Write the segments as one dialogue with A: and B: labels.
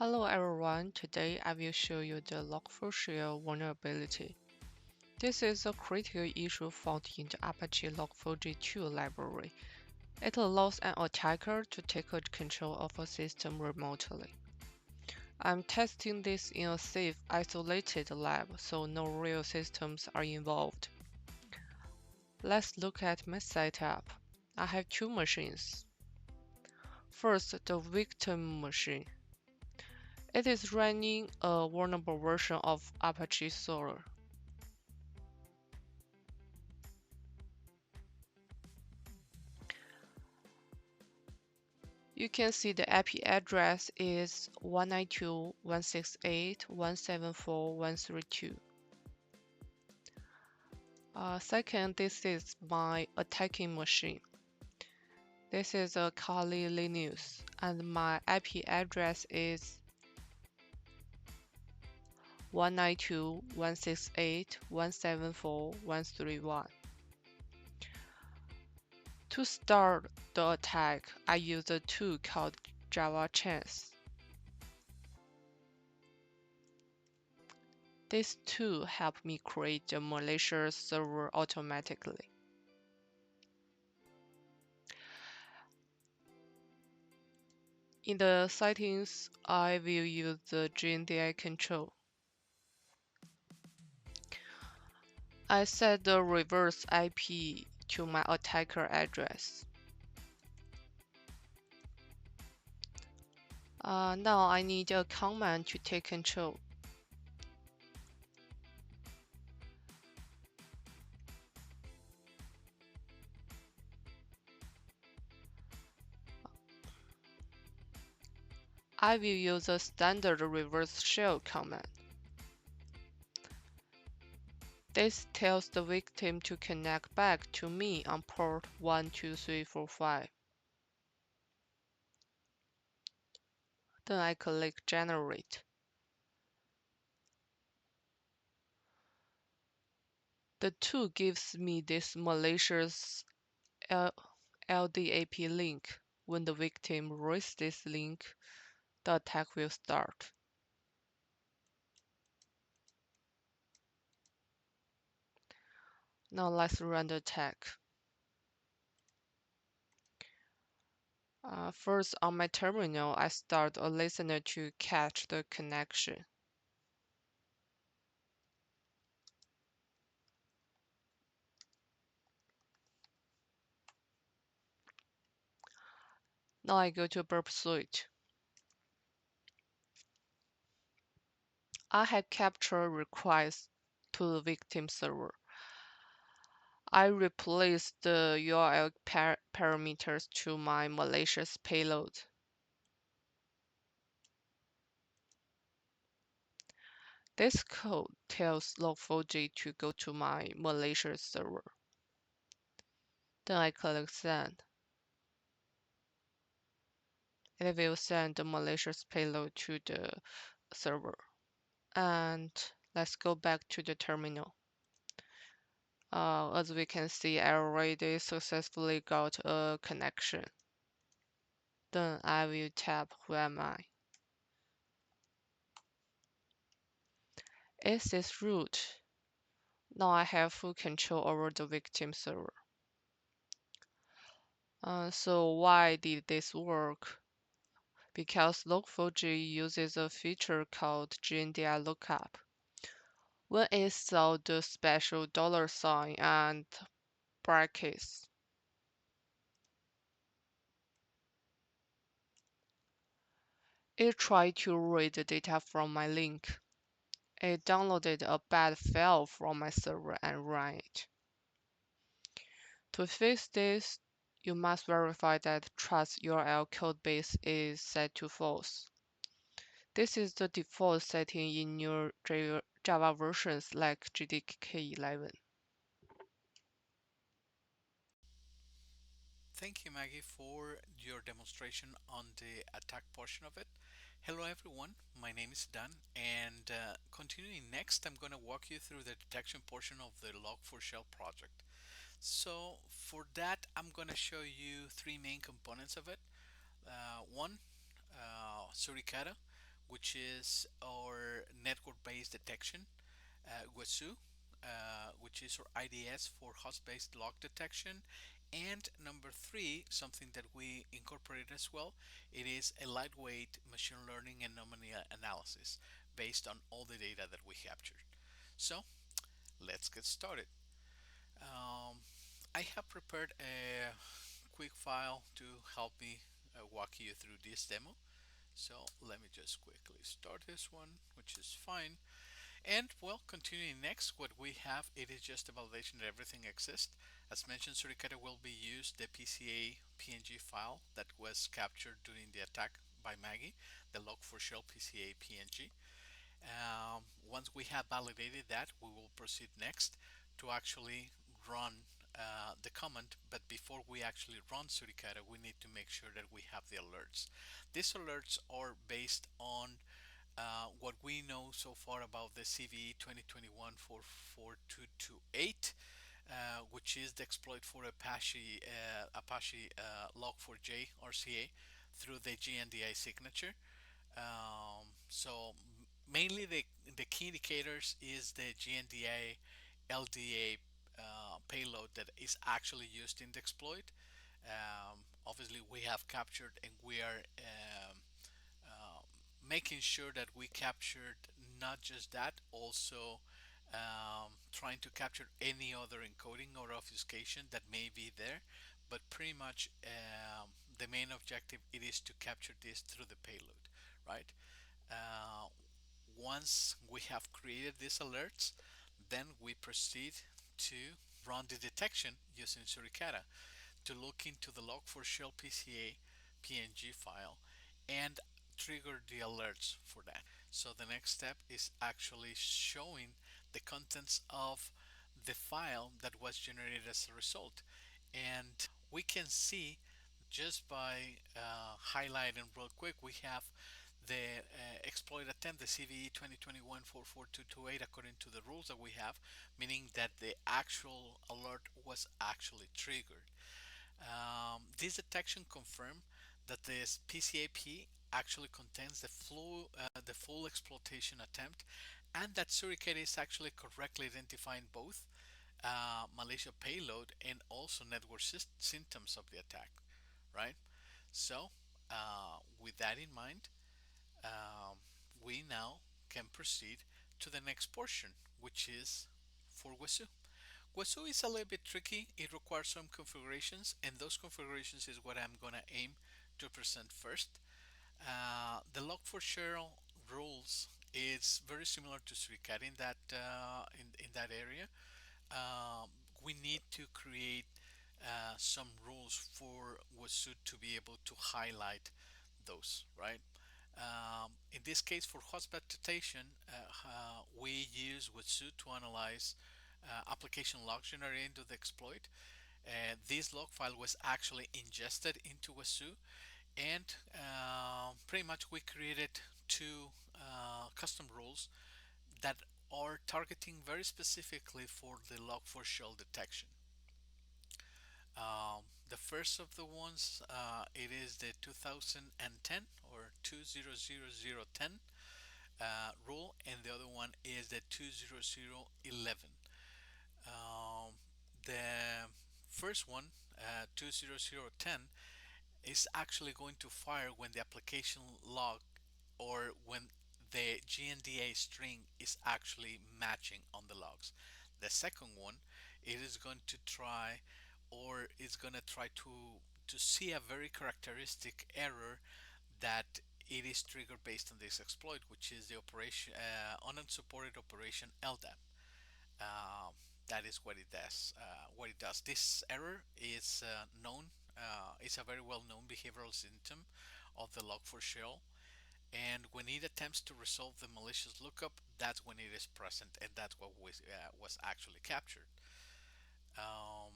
A: Hello everyone, today I will show you the Log4Shell vulnerability. This is a critical issue found in the Apache Log4j2 library. It allows an attacker to take control of a system remotely. I'm testing this in a safe, isolated lab, so no real systems are involved. Let's look at my setup. I have two machines. First, the victim machine. It is running a vulnerable version of Apache Solr. You can see the IP address is 192.168.174.132. Second, this is my attacking machine. This is a Kali Linux, and my IP address is 192.168.174.131. To start the attack, I use a tool called Java Chance. This tool helped me create a malicious server automatically. In the settings, I will use the GNDI control. I set the reverse IP to my attacker address. Now I need a command to take control. I will use a standard reverse shell command. This tells the victim to connect back to me on port 12345. Then I click Generate. The tool gives me this malicious LDAP link. When the victim reads this link, the attack will start. Now let's run the attack. First, on my terminal, I start a listener to catch the connection. Now I go to Burp Suite. I have captured requests to the victim server. I replaced the URL parameters to my malicious payload. This code tells Log4j to go to my malicious server. Then I click Send. It will send the malicious payload to the server. And let's go back to the terminal. As we can see, I already successfully got a connection. Then I will tap Who am I? Is this root? Now I have full control over the victim server. So why did this work? Because Log4j uses a feature called GNDI lookup. When it saw the special $sign and brackets, it tried to read the data from my link. It downloaded a bad file from my server and ran it. To fix this, you must verify that trust URL codebase is set to false. This is the default setting in your Java versions like JDK 11.
B: Thank you, Maggie, for your demonstration on the attack portion of it. Hello, everyone. My name is Dan, and continuing next, I'm going to walk you through the detection portion of the Log4Shell project. So, for that, I'm going to show you three main components of it. One, Suricata, which is our network-based detection, WSU, which is our IDS for host-based log detection. And number three, something that we incorporated as well, it is a lightweight machine learning and anomaly analysis based on all the data that we captured. So let's get started. Um, I have prepared a quick file to help me walk you through this demo. So let me just quickly start this one, which is fine. And well, continuing next, what we have, it is just a validation that everything exists. As mentioned, Suricata will be used the PCA PNG file that was captured during the attack by Maggie, the Log4Shell PCA PNG. Once we have validated that, we will proceed next to actually run the command. But before we actually run Suricata, we need to make sure that we have the alerts. These alerts are based on what we know so far about the CVE 2021-44228, which is the exploit for Apache Log4j RCA through the GNDI signature. So mainly the key indicators is the GNDA LDA payload that is actually used in the exploit. Obviously, we have captured and we are uh, making sure that we captured not just that, also trying to capture any other encoding or obfuscation that may be there. But pretty much the main objective it is to capture this through the payload, right? Uh, Once we have created these alerts, then we proceed to run the detection using Suricata to look into the Log4Shell PCA PNG file and trigger the alerts for that. So the next step is actually showing the contents of the file that was generated as a result. And we can see just by highlighting real quick, we have the exploit attempt, the CVE 2021-44228, according to the rules that we have, meaning that the actual alert was actually triggered. This detection confirmed that this PCAP actually contains the full exploitation attempt, and that Suricata is actually correctly identifying both malicious payload and also network symptoms of the attack, right? So, with that in mind, um, we now can proceed to the next portion, which is for WSU. WSU is a little bit tricky. It requires some configurations, and those configurations is what I'm gonna aim to present first. The Log4Shell rules is very similar to Suricata in that area. Um, we need to create some rules for WSU to be able to highlight those, right? In this case, for hotspot detection, we use WSU to analyze application logs generated into the exploit. This log file was actually ingested into WSU, and pretty much we created two custom rules that are targeting very specifically for the Log4Shell detection. The first of the ones, it is the 2010 or 200010 rule, and the other one is the 20011. Um, the first one, 20010, is actually going to fire when the application log or when the GNDA string is actually matching on the logs. The second one, it is going to try or it's going to try to see a very characteristic error that it is triggered based on this exploit, which is the operation unsupported operation LDAP. Uh, that is what it does. What it does. This error is known. It's a very well-known behavioral symptom of the Log4Shell, and when it attempts to resolve the malicious lookup, that's when it is present, and that's what was actually captured. Um,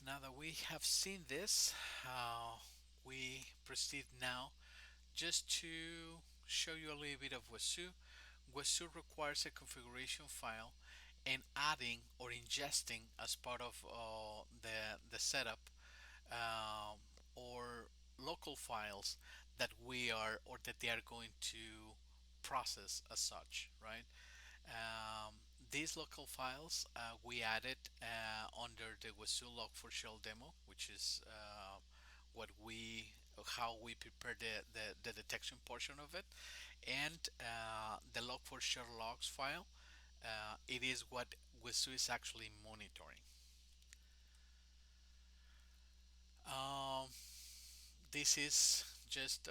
B: Now that we have seen this, we proceed now just to show you a little bit of WSU. WSU requires a configuration file and adding or ingesting as part of the setup um, or local files that we are or that they are going to process as such, right? Um, these local files we added under the Wasul Log4Shell demo, which is what we how we prepare the detection portion of it, and the Log4Shell logs file. It is what Wasu is actually monitoring. Um, this is just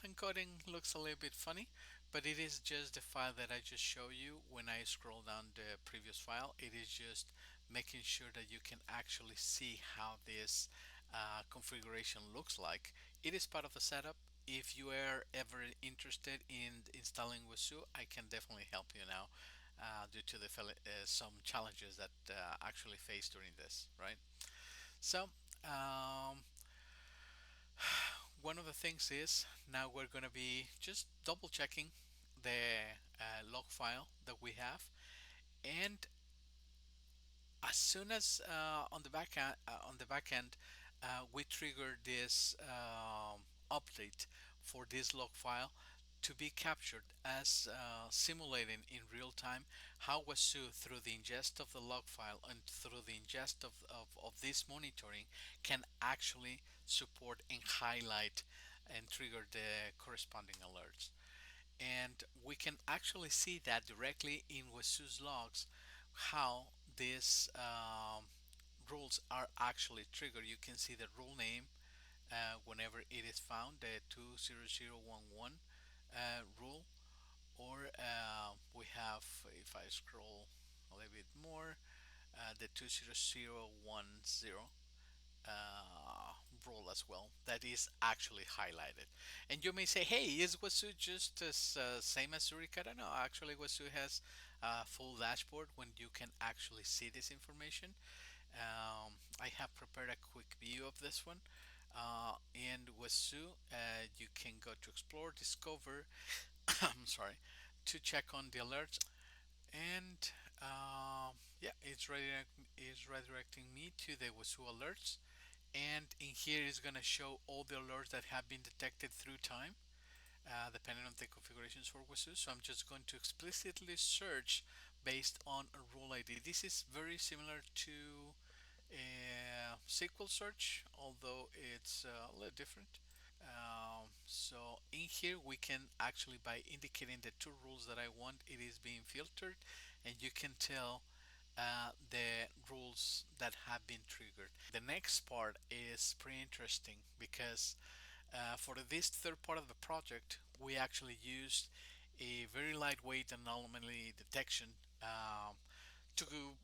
B: encoding looks a little bit funny, but it is just the file that I just show you. When I scroll down the previous file, it is just making sure that you can actually see how this configuration looks like. It is part of the setup. If you are ever interested in installing Wasu, I can definitely help you now due to some challenges that actually faced during this, right? So um, one of the things is now we're going to be just double checking the log file that we have, and as soon as on the back end we trigger this update for this log file to be captured as simulating in real time how Wasu through the ingest of the log file and through the ingest of this monitoring can actually support and highlight and trigger the corresponding alerts. And we can actually see that directly in Wasu's logs how these rules are actually triggered. You can see the rule name whenever it is found, the 20011 rule, or we have, if I scroll a little bit more, the 20010 uh, role as well that is actually highlighted. And you may say, hey, is Wasu just as same as Suricata? No, actually Wasu has a full dashboard when you can actually see this information. I have prepared a quick view of this one. In Wasu, you can go to explore, discover, I'm sorry, to check on the alerts, and yeah, it's redirecting me to the Wasu alerts, and in here is going to show all the alerts that have been detected through time depending on the configurations for Wasu. So I'm just going to explicitly search based on a rule ID. This is very similar to a SQL search, although it's a little different. So in here we can actually, by indicating the two rules that I want, it is being filtered, and you can tell the rules that have been triggered. The next part is pretty interesting because for this third part of the project, we actually used a very lightweight anomaly detection to go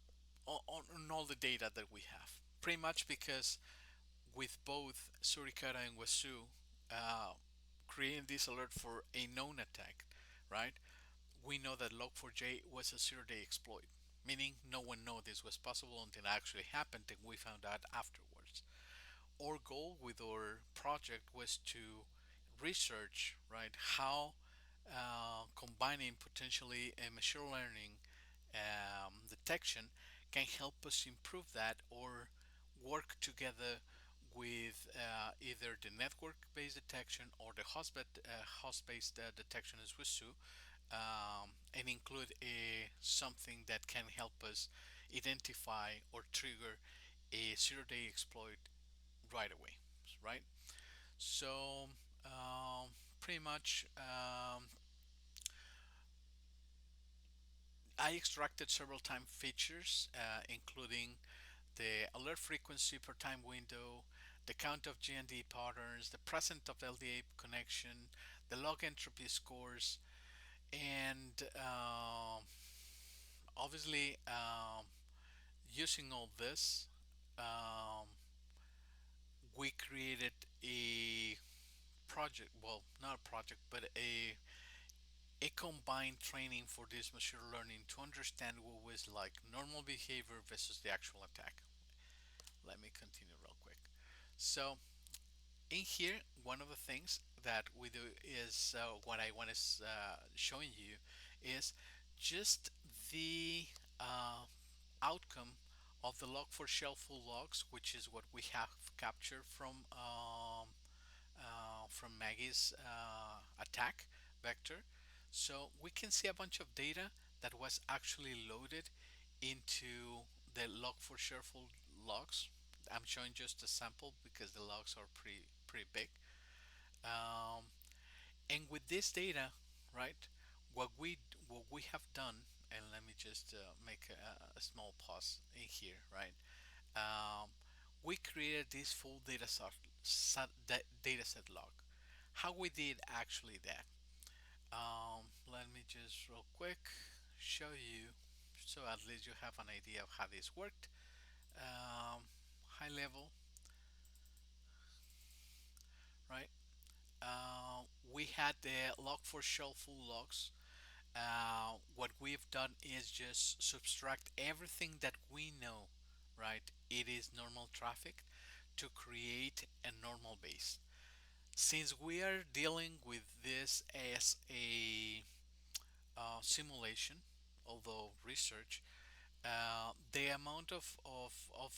B: on all the data that we have. Pretty much because with both Suricata and Wasu uh, creating this alert for a known attack, right? We know that Log4j was a zero-day exploit, meaning no one knew this was possible until it actually happened, and we found out afterwards. Our goal with our project was to research, right, how combining potentially a machine learning detection can help us improve that or work together with either the network-based detection or the host-based detection as WSU, and include something that can help us identify or trigger a zero-day exploit right away, right? So pretty much I extracted several time features, including the alert frequency per time window, the count of GND patterns, the presence of LDA connection, the log entropy scores, and obviously using all this, um, we created a project. Well, not a project, but a combined training for this machine learning to understand what was like normal behavior versus the actual attack. Let me continue real quick. So in here, one of the things that we do is what I want to showing you is just the outcome of the Log4Shell full logs, which is what we have captured from from Maggie's attack vector. So we can see a bunch of data that was actually loaded into the Log4Shell logs. I'm showing just a sample because the logs are pretty big. Um, and with this data, right, what we what we have done, and let me just make a small pause in here, right? Um, we created this full data set log. How we did actually that? Let me just real quick show you, so at least you have an idea of how this worked. High level, right? We had the Log4Shell full logs. What we've done is just subtract everything that we know, right? It is normal traffic to create a normal base. Since we are dealing with this as a simulation, although research, the amount of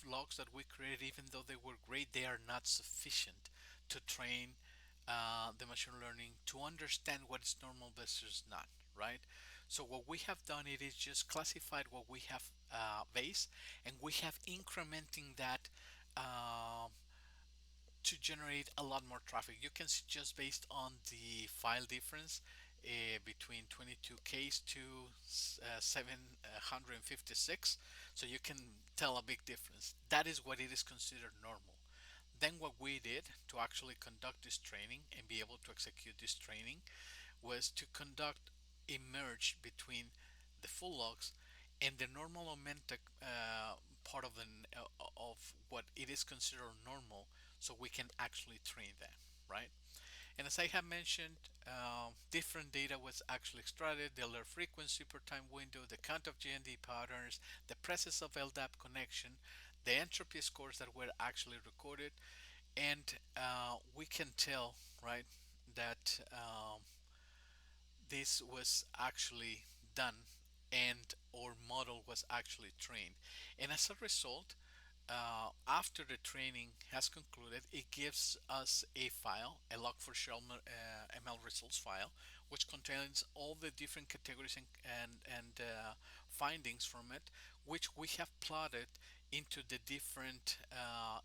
B: logs that we created, even though they were great, they are not sufficient to train the machine learning to understand what is normal versus not, right? So what we have done, it is just classified what we have base, and we have incrementing that to generate a lot more traffic. You can see just based on the file difference between 22Ks to 756, so you can tell a big difference. That is what it is considered normal. Then what we did to actually conduct this training and be able to execute this training was to conduct a merge between the full logs and the normal augmented part of what it is considered normal, so we can actually train them, right? And as I have mentioned, different data was actually extracted: the alert frequency per time window, the count of GND patterns, the presence of LDAP connection, the entropy scores that were actually recorded, and we can tell, right, that this was actually done and our model was actually trained. And as a result, after the training has concluded, it gives us a file, a log4shell ML results file, which contains all the different categories and findings from it, which we have plotted into the different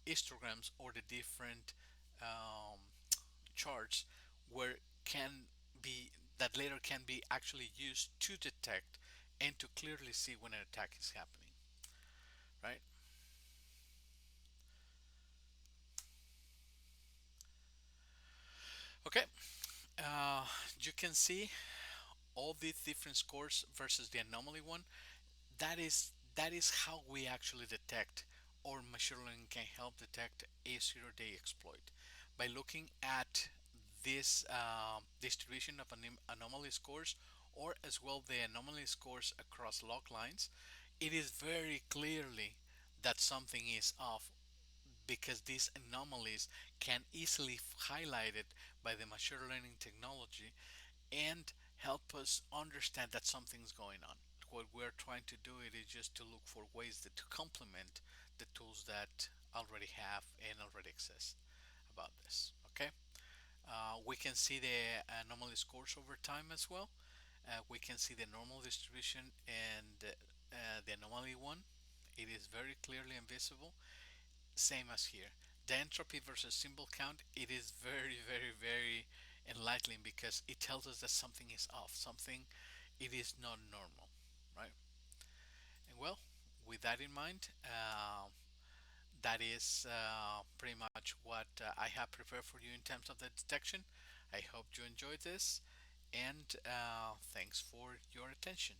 B: histograms or the different um, charts where can be that later can be actually used to detect and to clearly see when an attack is happening, right? Okay, uh, you can see all these different scores versus the anomaly one. That is how we actually detect, or machine learning can help detect a zero-day exploit by looking at this distribution of anomaly scores, or as well the anomaly scores across log lines. It is very clearly that something is off because these anomalies can easily highlight it by the machine learning technology and help us understand that something's going on. What we're trying to do it is just to look for ways to complement the tools that already have and already exist about this. Okay, we can see the anomaly scores over time as well. We can see the normal distribution and the anomaly one. It is very clearly invisible, same as here. The entropy versus symbol count, it is very, very, very enlightening because it tells us that something is off, something it is not normal, right? And well, with that in mind, that is pretty much what I have prepared for you in terms of the detection. I hope you enjoyed this, and thanks for your attention.